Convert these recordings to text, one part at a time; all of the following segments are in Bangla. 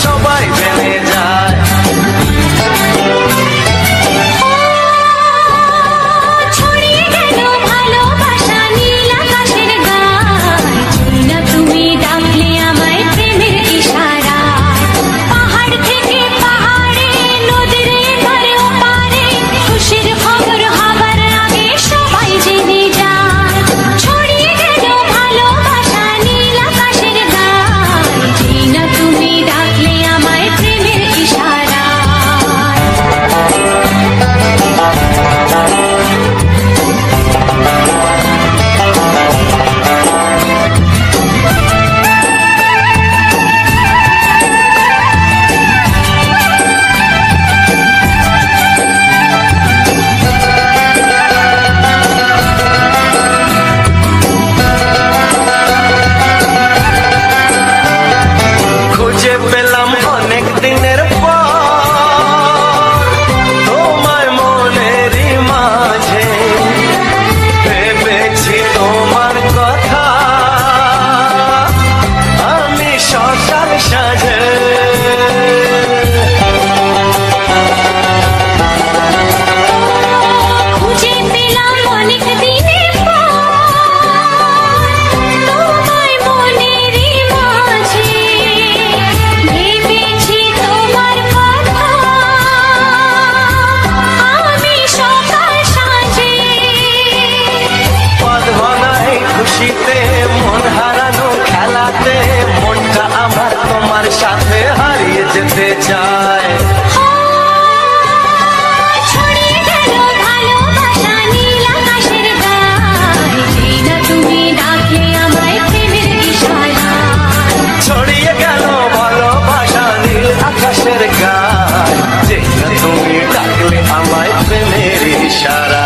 সবাই জেনে যায়। সাথে হারিয়ে যেতে চায়। ছড়িয়ে গেল ভালোবাসা নীল আকাশের গায়, যে তুমি ডাকলে আমায় প্রেমের ইশারা।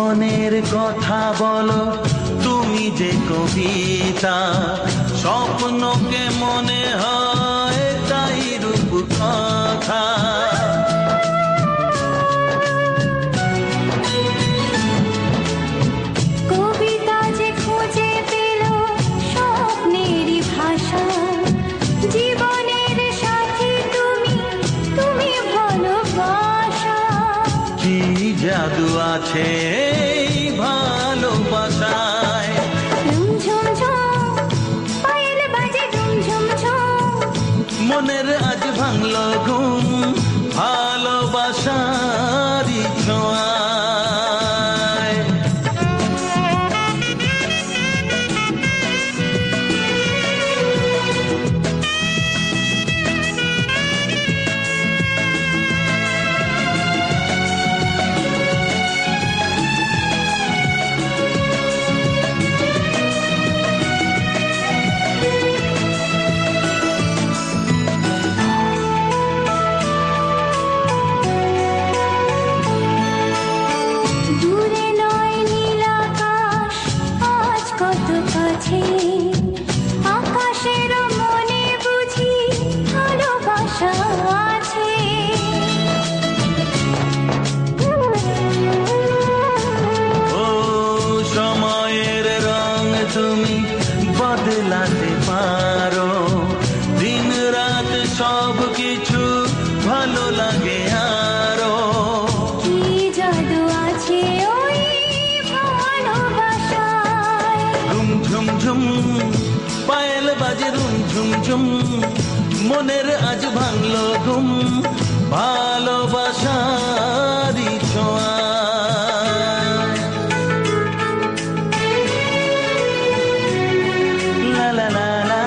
মনের কথা বলো তুমি যে কবিতা, স্বপ্নকে মনে হয় তাই রূপ কথা। কবিতা যে খুঁজে পেল স্বপ্নেরই ভাষা, জীবনের সাথী তুমি, তুমি ভালোবাসা। কি জাদু আছে এই ভালোবাসায়, ঝুমঝুম পায়েল বাজে ঝুমঝুম, মনের আজ ভাঙল ঘুম ভালোবাসারই ছোঁয়ায়। দূরে নয় নীল আকাশ আজ কত কাছে, আকাশের মনে বুঝি ভালোবাসা আছে। ও সময়ের রং তুমি বদলাতে পারো, দিন রাত সব কিছু ভালো লাগে আরো। কি জাদু আছে ওই ভালোবাসায়, ঝুম ঝুম ঝুম পায়েল বাজে রুম ঝুম ঝুম, মনের আজ ভাঙলো ঘুম ভালোবাসারই ছোঁয়ায়। লা লা লা লা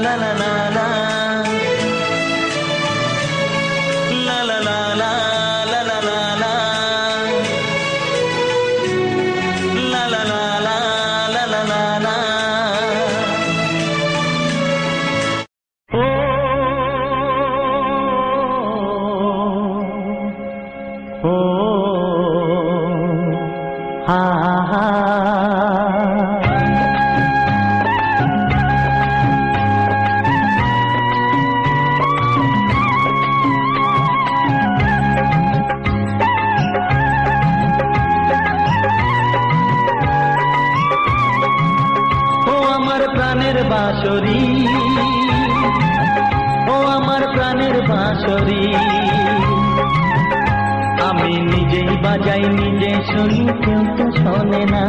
লা লা লা লা, লা লা লা লা লা লা লা লা, লা লা লা লা লা লা লা লা। ও ও হা হা। ও আমার প্রাণের বাঁশরি, ও আমার প্রাণের বাঁশরি, আমি নিজেই বাজাই নিজে শুনি কেউ তো শোনে না,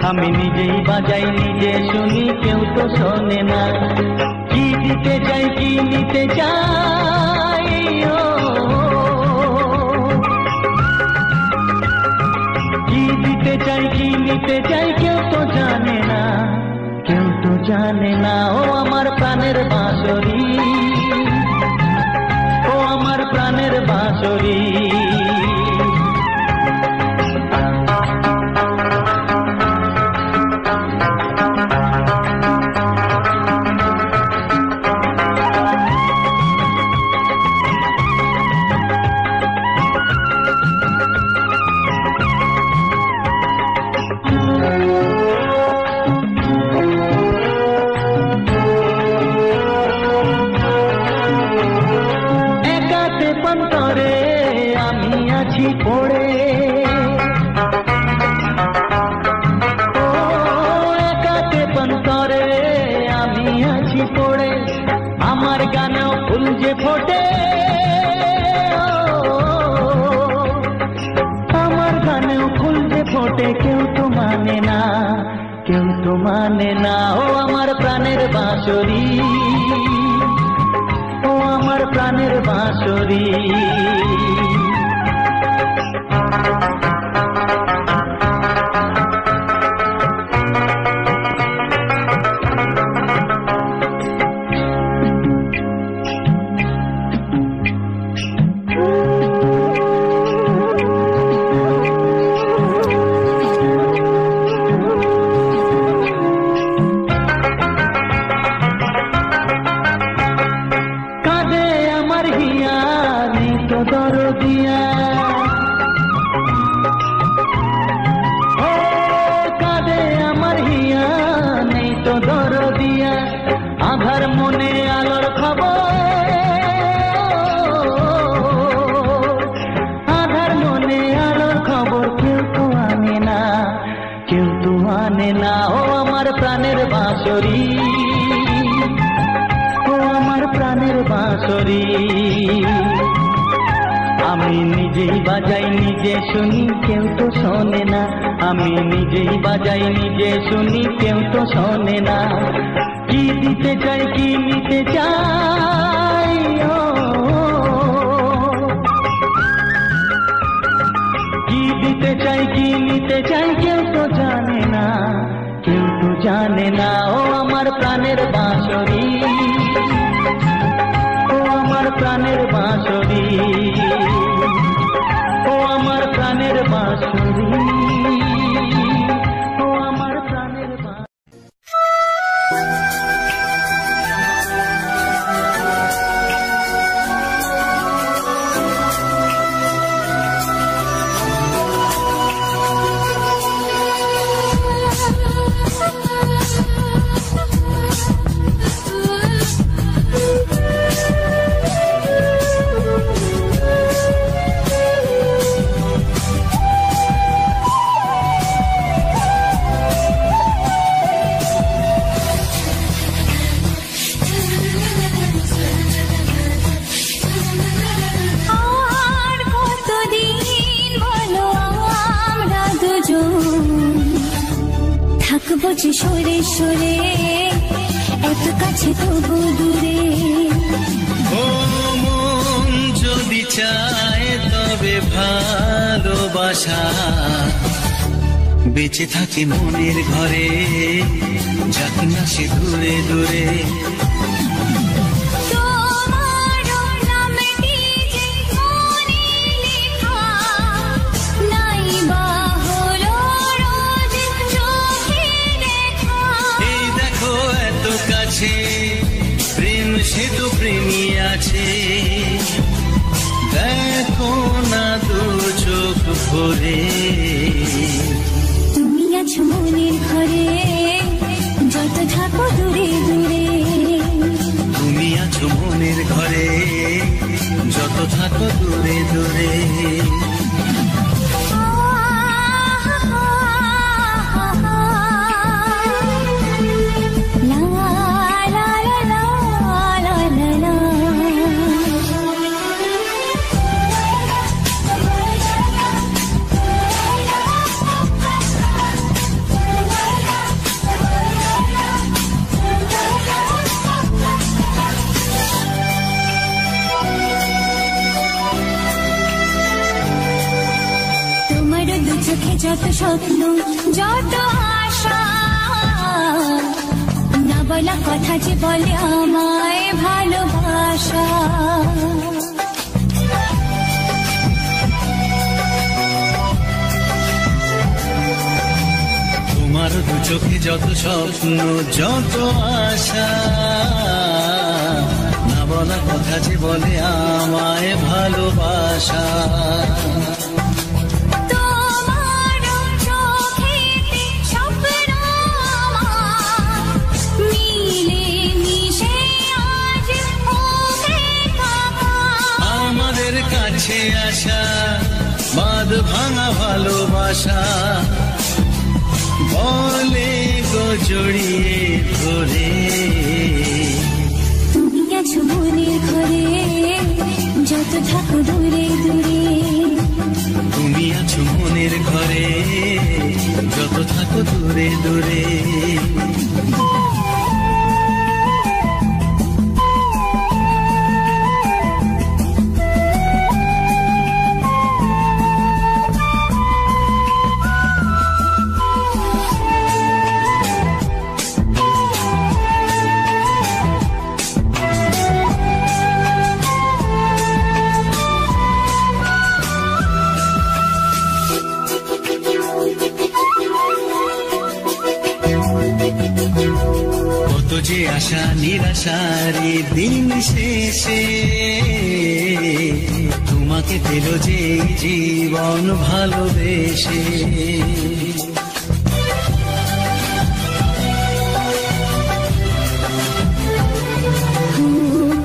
আমি নিজেই বাজাই নিজে শুনি কেউ তো শোনে না। কি দিতে চাই কি নিতে চাই, ও কি দিতে চাই কি নিতে চাই কেউ তো জানে না, কেউ তো জানে না। ও আমার প্রাণের বাঁশরি, ও আমার প্রাণের বাঁশরি। একাতে পন্তরে আমি আছি পড়ে, ও একাতে পন্তরে আমি আছি পড়ে, আমার গানেও ফুল যে ফোটে, আমার গানেও ফুল যে ফোটে, কেউ তো মানে না, কেউ তো মানে না। ও আমার প্রাণের বাঁশরি, ও আমার প্রাণের বাঁশরি। দরদিয়া, ও আমি নিজেই বাজাই নিজে শুনি কেউ তো শোনে না, আমি নিজেই বাজাই নিজে শুনি কেউ তো শোনে না। কি দিতে চাই কি নিতে চাই, কি দিতে চাই কি নিতে চাই কেউ তো জানে না, কেউ তো জানে না। ও আমার প্রাণের বাঁশরি, ও আমার প্রাণের বাঁশরি, ও আমার প্রাণের বাঁশরি, ও আমার প্রাণের বাঁশরি। থাকবো যে সরে সরে এত কাছে তবু দূরে। ও মন যদি চায় তবে ভালোবাসা বেঁচে থাকে মনের ঘরে, যাক না সে দূরে দূরে। প্রেম সে তো প্রেমী আছে, দেখো না দু চোখ ভরে। তুমি আছো মনের ঘরে যত থাকো দূরে দূরে, তুমি আছো মনের ঘরে যত থাকো দূরে দূরে। যত স্বপ্ন যত আশা, না বলা কথা যে বলে আমায় ভালোবাসা। তোমার দু চোখে যত স্বপ্ন যত আশা, না বলা কথা যে বলে আমায় ভালোবাসা। আশা বাঁধ ভাঙা ভালোবাসা বলে গো জড়িয়ে ধরে। তুমি আছো মনের ঘরে যত থাকো দূরে দূরে, তুমি আছো মনের ঘরে যত থাকো দূরে দূরে। যে আশা নিরাশারে দিন শেষে তোমাকে পেল যে জীবন ভালোবেসে।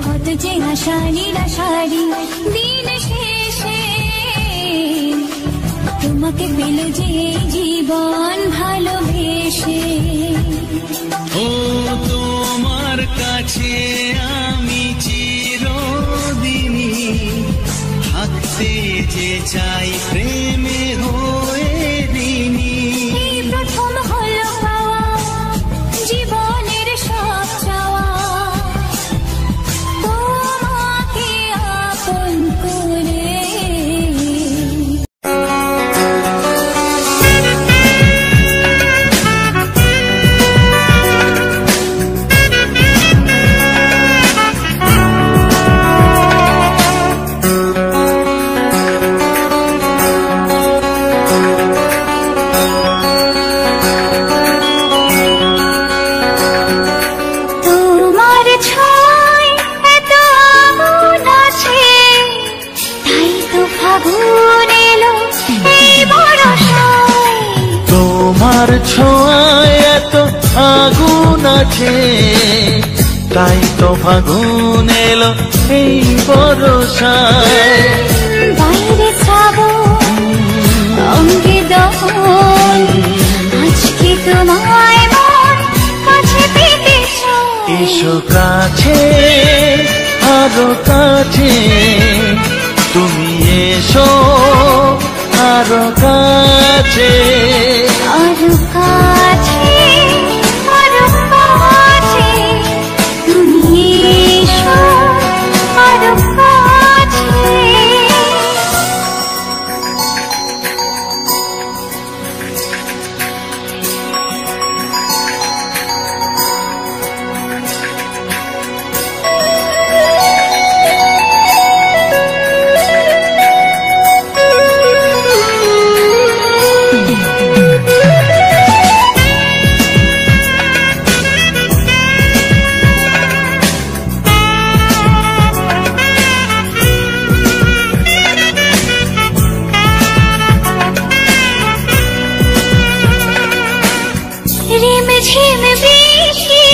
কত যে আশা নিরাশারি দিন শেষে তোমাকে পেল যে জীবন ভালোবেসে। ও তোমার কাছে আমি চিরদিনই থাকতে যে চাই প্রেমে হয়ে ঋণী। এই প্রথম হলো পাওয়া জীবনের সব চাওয়া, তোমাকে আপন করে। তোমার ছোঁয়ায় এত আগুন আছে, তাই তো ফাগুন এলো এই বরষায়। তোমার ছোঁয়ায় এত আগুন আছে, তাই তো ফাগুন এলো এই বরষায়। বাইরে শ্রাবণ অঙ্গে দহন, আজকে তোমায় মন কাছে পেতে চায়। এসো কাছে আরো কাছে, তুমি এসো আরো কাছে। আরো কাছে, আরো কাছে, তুমি এসো আরো কাছে। ঝিম বৃষ্টি,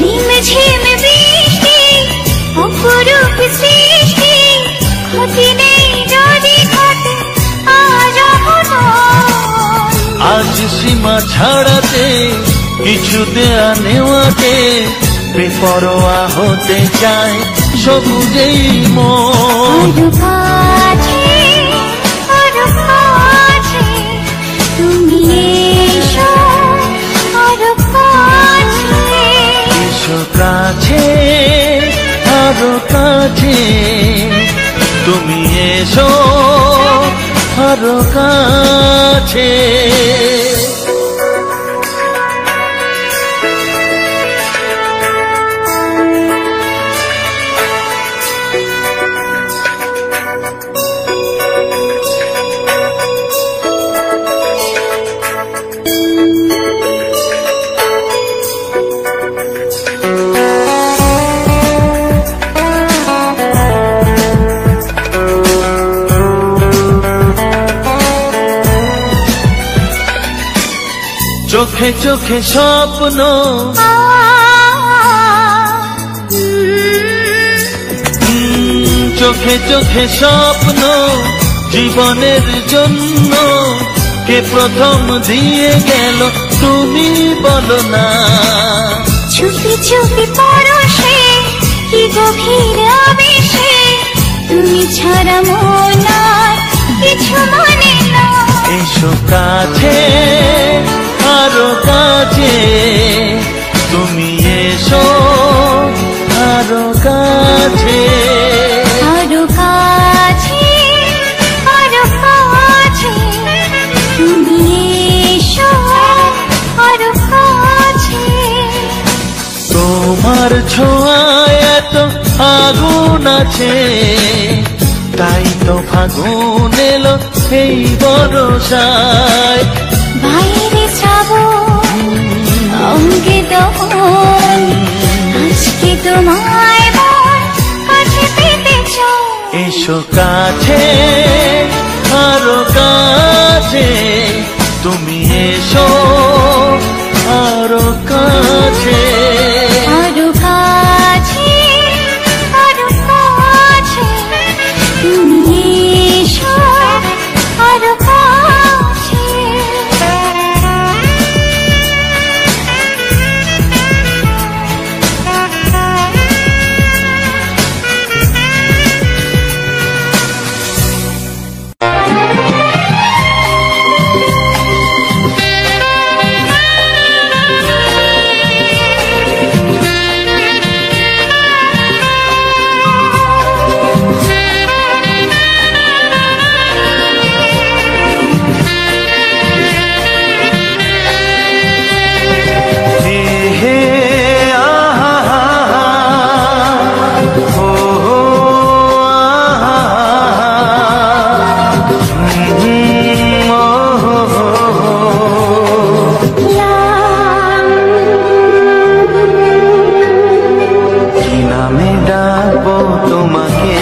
রিম ঝিম বৃষ্টি, অপরূপ সৃষ্টি, ক্ষতি নেই যদি ঘটে আজ অঘটন। আজ সীমা ছাড়াতে কিছু দেয়া নেওয়াতে বেপরোয়া হতে চায় সবুজেই মন। আরো কাছে, আরো কাছে, তুমি এসো আরো কাছে। এসো কাছে আরো কাছে, তুমি এসো আরো কাছে। চোখে চোখে স্বপ্ন, চোখে চোখে স্বপ্ন, জীবনের জন্য কে প্রথম দিয়ে গেল তুমি বলো না। চুপি চুপি পরশে কি গভীর আবেশে, তুমি ছাড়া মন আর কিছু মনে না। এসো কাছে আরো কাছে, তুমি এসো আরো কাছে। আরো কাছে, আরো কাছে, তুমি এসো আরো কাছে। তোমার ছোঁয়ায় এত আগুন আছে, তাই তো ফাগুন এলো এই বরষায়। বাইরে শ্রাবণ অঙ্গে দহন, আজকে তোমায় মন কাছে পেতে চায়। এসো কাছে আরো কাছে, তুমি এসো আরো কাছে। আরো কাছে, আরো কাছে, তুমি এসো আরো কাছে। তোমাকে,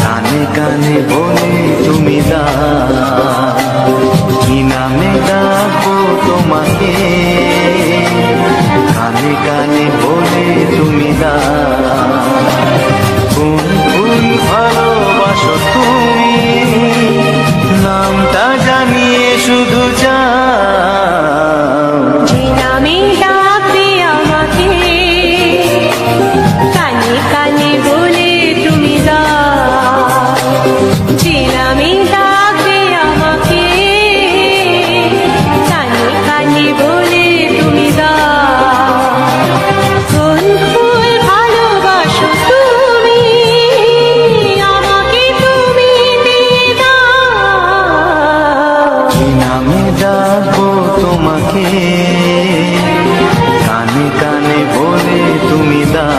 কানে কানে বলে তুমি দাও, কি নামে ডাকবো তোমাকে, কানে কানে বলে তুমি দাও, কোন ফুল ভালোবাসো তুমি, নামটা জানিয়ে শুধু যাও। যে নামে ডাকবে আমাকে, কানে কানে বলে তুমি দাও, যে নামে ডাকবে আমাকে, কানে কানে বলে তুমি দাও, কোন ফুল ভালোবাসো তুমি, আমাকে তুমি দিয়ে দাও। কি নামে ডাকবো তোমাকে, কানে কানে বলে তুমি দাও।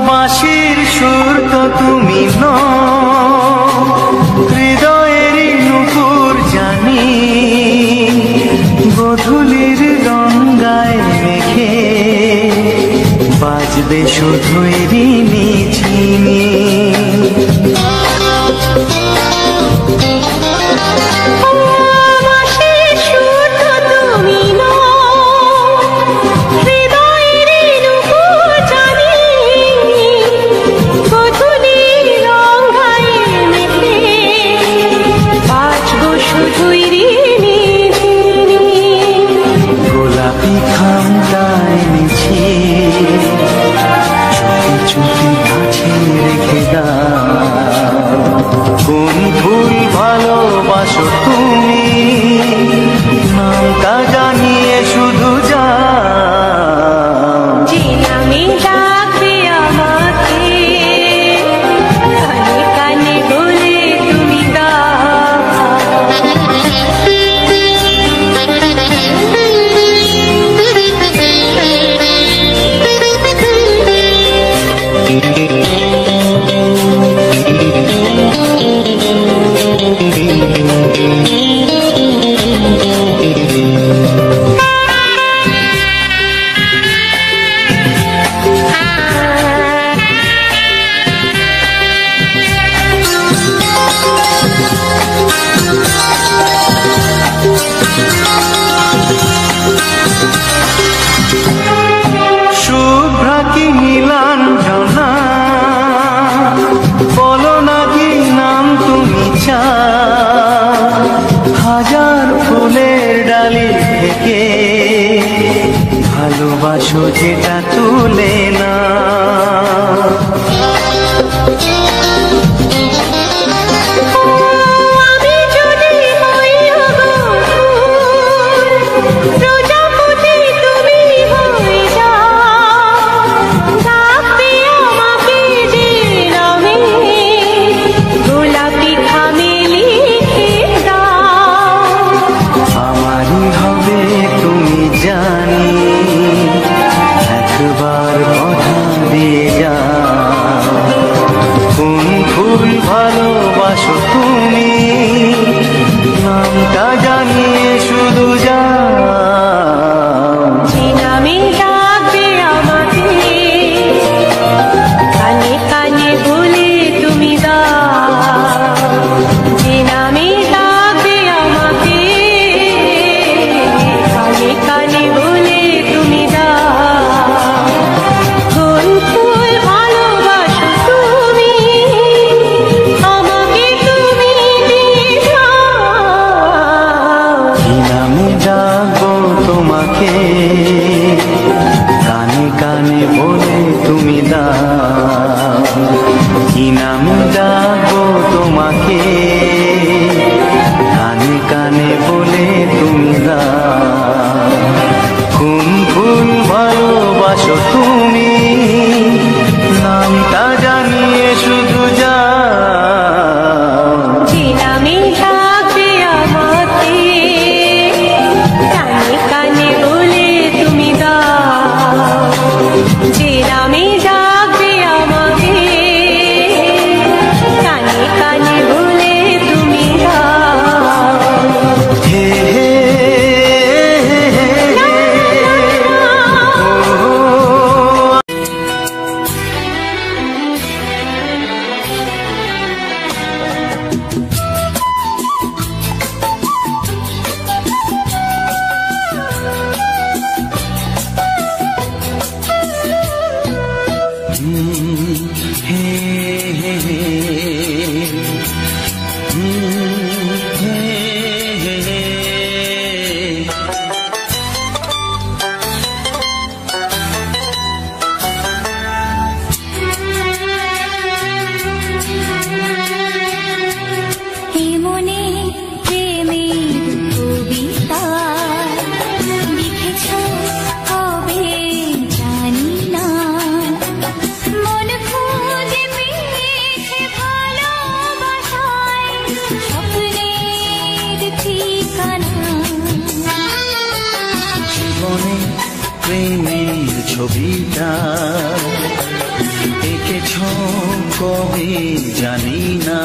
বাঁশির সুর তো তুমি নও, হৃদয়েরই নুপুর জানি, গধূলির গঙ্গায় মেঘে বাজবে শুধুই ঝিনি। গোলাপি খামটায় নিচে চুপি চুপি কাছে রেখে দাও, কোন ফুল ভালোবাসো তুমি, নামটা জানিয়ে শুধু যাও। যে নামে ডাকবে আমাকে, কানে কানে বলে তুমি শুভ্রা কি নীলাঞ্জনা, বলো না কি নাম তুমি চাও, হাজার ফুলের ডালি থেকে ভালোবাসো যেটা তুলে না। আমারই হবে তুমি জানি, একবার কথা দিয়ে যাও, কোন ফুল ভালোবাসো তুমি, নামটা জানিয়ে শুধু যাও। যে নামে ডাকবে আমাকে, কানে কানে বলে তুমি দাও, যে নামে ডাকবে আমাকে, কানে কানে বলে তুমি দাও, তুমি, নামটা জানিয়ে শুধু যাও। যে নামে ডাকবে আমাকে, কানে কানে বলে তুমি দাও। যে নামে ডাকবে আমাকে, কানে কানে বলে তুমি দাও। হে হে এই মনে প্রেমের কবিতা লিখেছ কবে জানি না। মন খুঁজে পেয়েছে ভালোবাসায় স্বপ্নের ঠিকানা। জীবনে প্রেমের ছবিটা এঁকেছ কবে জানি না।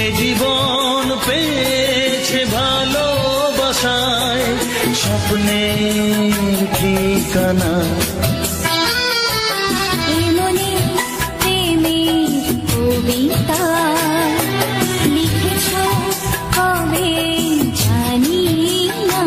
এ জীবন পেয়েছে ভালোবাসায় স্বপ্নের ঠিকানা। এই মনে প্রেমের কবিতা লিখেছ কবে জানি না।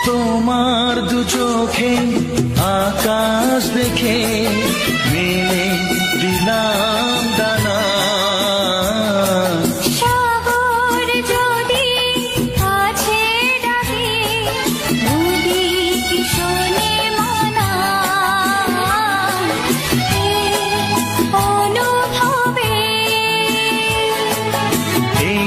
তোমার দু চোখে আকাশ দেখে মেলে দিলাম দানা। সাগর যদি কাছে ডাকে, নদী কি শোনে মনা? এই অনুভবে এই